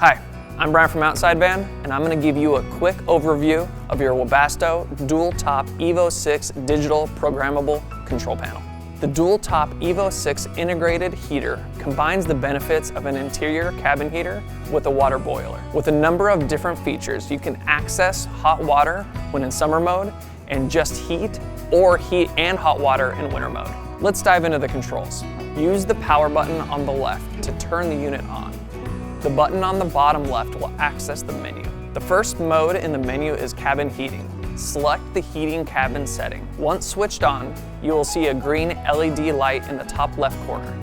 Hi, I'm Brian from Outside Van, and I'm going to give you a quick overview of your Webasto Dual Top EVO 6 digital programmable control panel. The Dual Top EVO 6 integrated heater combines the benefits of an interior cabin heater with a water boiler. With a number of different features, you can access hot water when in summer mode and just heat, or heat and hot water in winter mode. Let's dive into the controls. Use the power button on the left to turn the unit on. The button on the bottom left will access the menu. The first mode in the menu is cabin heating. Select the heating cabin setting. Once switched on, you will see a green LED light in the top left corner.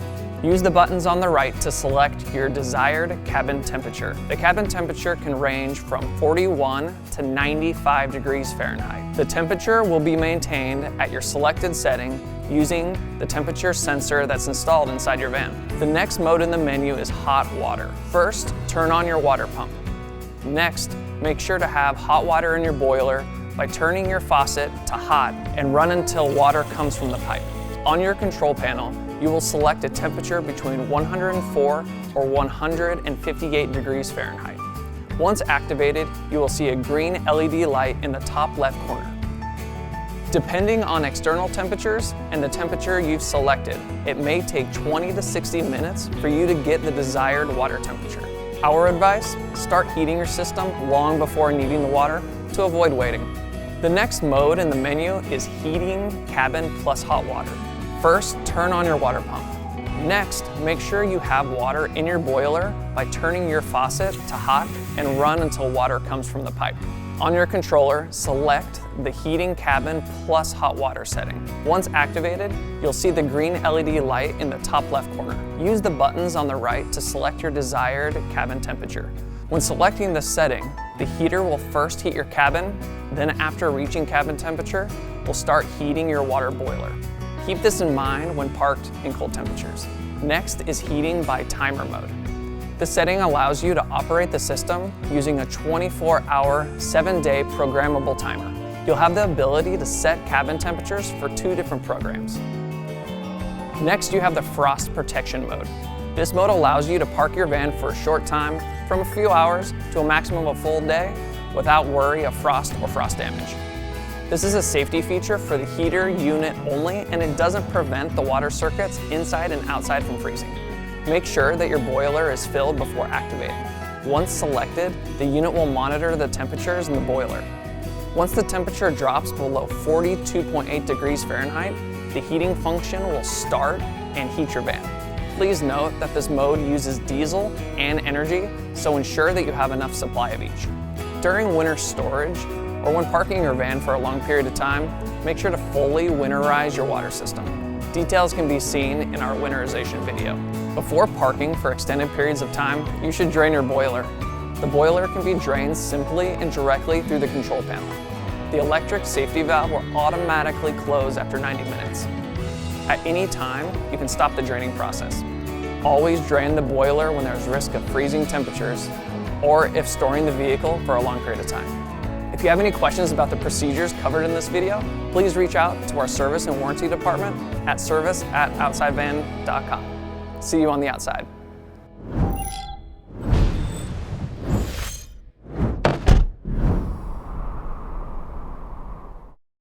Use the buttons on the right to select your desired cabin temperature. The cabin temperature can range from 41 to 95 degrees Fahrenheit. The temperature will be maintained at your selected setting using the temperature sensor that's installed inside your van. The next mode in the menu is hot water. First, turn on your water pump. Next, make sure to have hot water in your boiler by turning your faucet to hot and run until water comes from the pipe. On your control panel, you will select a temperature between 104 or 158 degrees Fahrenheit. Once activated, you will see a green LED light in the top left corner. Depending on external temperatures and the temperature you've selected, it may take 20 to 60 minutes for you to get the desired water temperature. Our advice, start heating your system long before needing the water to avoid waiting. The next mode in the menu is heating cabin plus hot water. First, turn on your water pump. Next, make sure you have water in your boiler by turning your faucet to hot and run until water comes from the pipe. On your controller, select the heating cabin plus hot water setting. Once activated, you'll see the green LED light in the top left corner. Use the buttons on the right to select your desired cabin temperature. When selecting this setting, the heater will first heat your cabin, then after reaching cabin temperature, will start heating your water boiler. Keep this in mind when parked in cold temperatures. Next is heating by timer mode. This setting allows you to operate the system using a 24-hour, 7-day programmable timer. You'll have the ability to set cabin temperatures for 2 different programs. Next, you have the frost protection mode. This mode allows you to park your van for a short time, from a few hours to a maximum of a full day, without worry of frost or frost damage. This is a safety feature for the heater unit only, and it doesn't prevent the water circuits inside and outside from freezing. Make sure that your boiler is filled before activating. Once selected, the unit will monitor the temperatures in the boiler. Once the temperature drops below 42.8 degrees Fahrenheit, the heating function will start and heat your van. Please note that this mode uses diesel and energy, so ensure that you have enough supply of each. During winter storage, or when parking your van for a long period of time, make sure to fully winterize your water system. Details can be seen in our winterization video. Before parking for extended periods of time, you should drain your boiler. The boiler can be drained simply and directly through the control panel. The electric safety valve will automatically close after 90 minutes. At any time, you can stop the draining process. Always drain the boiler when there's risk of freezing temperatures or if storing the vehicle for a long period of time. If you have any questions about the procedures covered in this video, please reach out to our service and warranty department at service@outsidevan.com. See you on the outside.